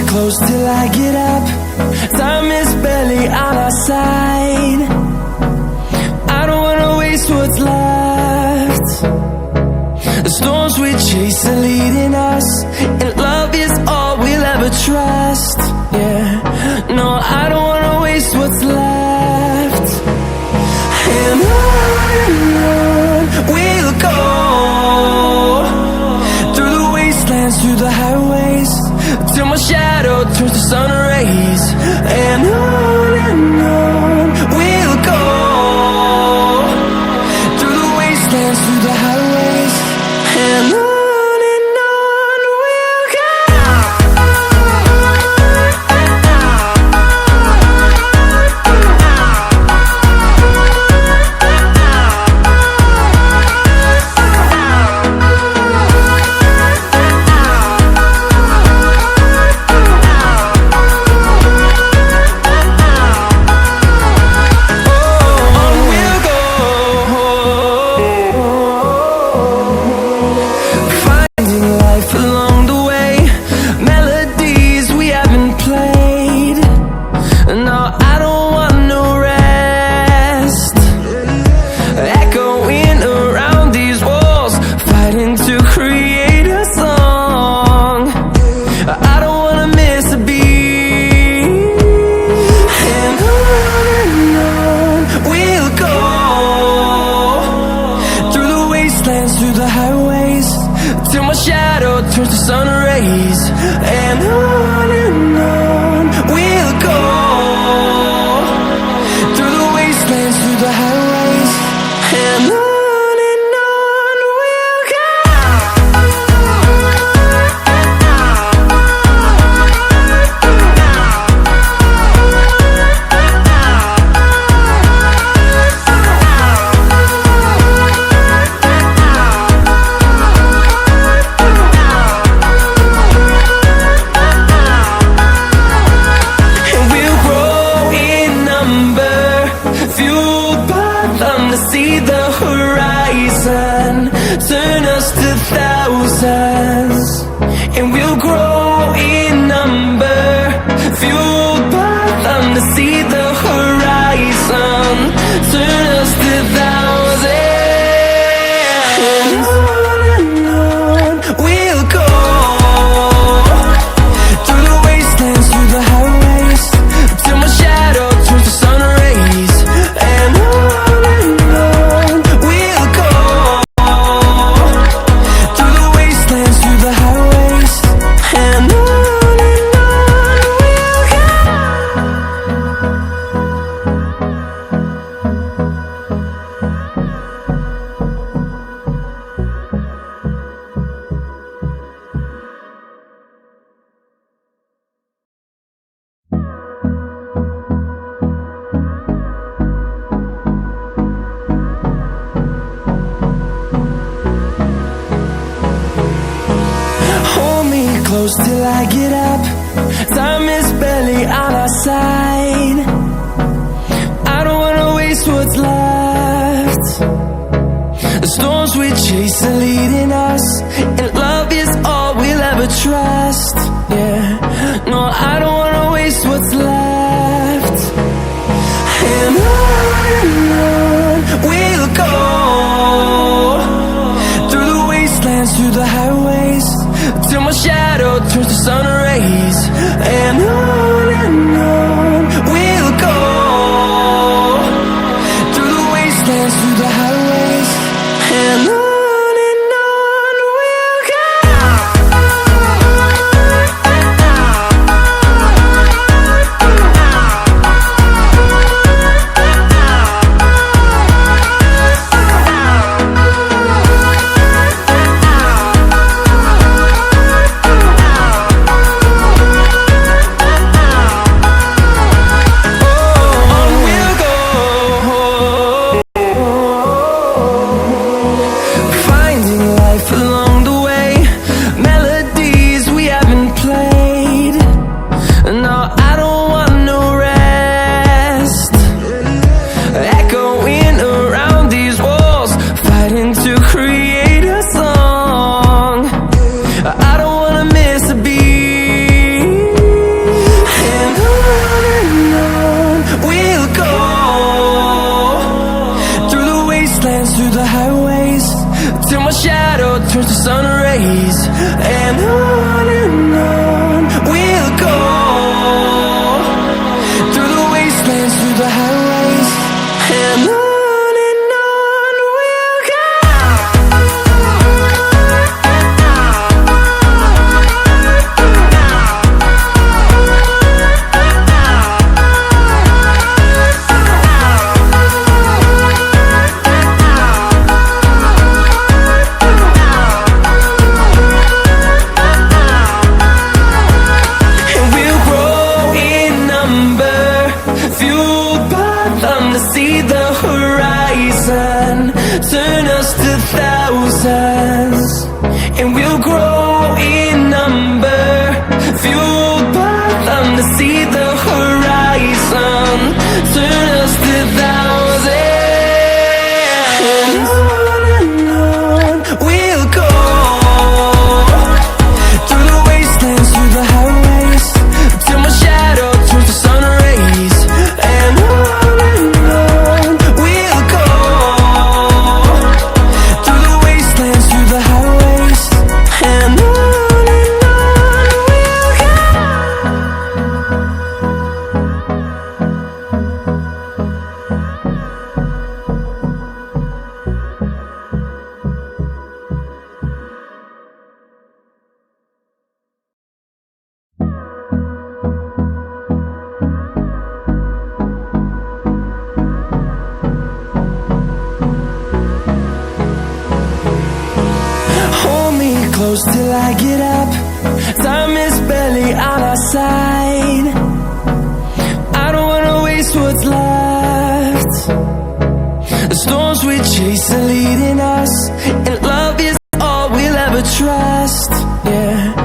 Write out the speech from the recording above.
close till I get up. Time is barely on our side. I don't wanna waste what's left. The storms we chase are leading us, and love is all we'll ever trust. Yeah, no, I don't wanna waste what's left. And on we'll go, through the wastelands, through the highways, till my shadow turns to sun rays. And on we'll go, through the wastelands, through the highways, and on we'll go. Through the highways, till my shadow turns to sun rays. And on we'll go, through the wastelands, through the highways, and on we'll go. See the horizon, turn us to thousands, and we'll grow in number, fueled by them to see the horizon, turn us to thousands. And on we'll go, through the wastelands, through the highways, till my shadow turns to sun rays. And close till I get up. Time is barely on our side. I don't wanna waste what's left. The storms we chase are leading us, and love is all we'll ever trust. Yeah, no, I don't wanna waste what's left. And on we'll go, through the wastelands, through the highways, till my shadow turns to sun rays. And on we'll go, through the wastelands, through the highways, and on we'll go. close till I get up. Time is barely on our side. I don't wanna waste what's left. The storms we chase are leading us, and love is all we'll ever trust. Yeah.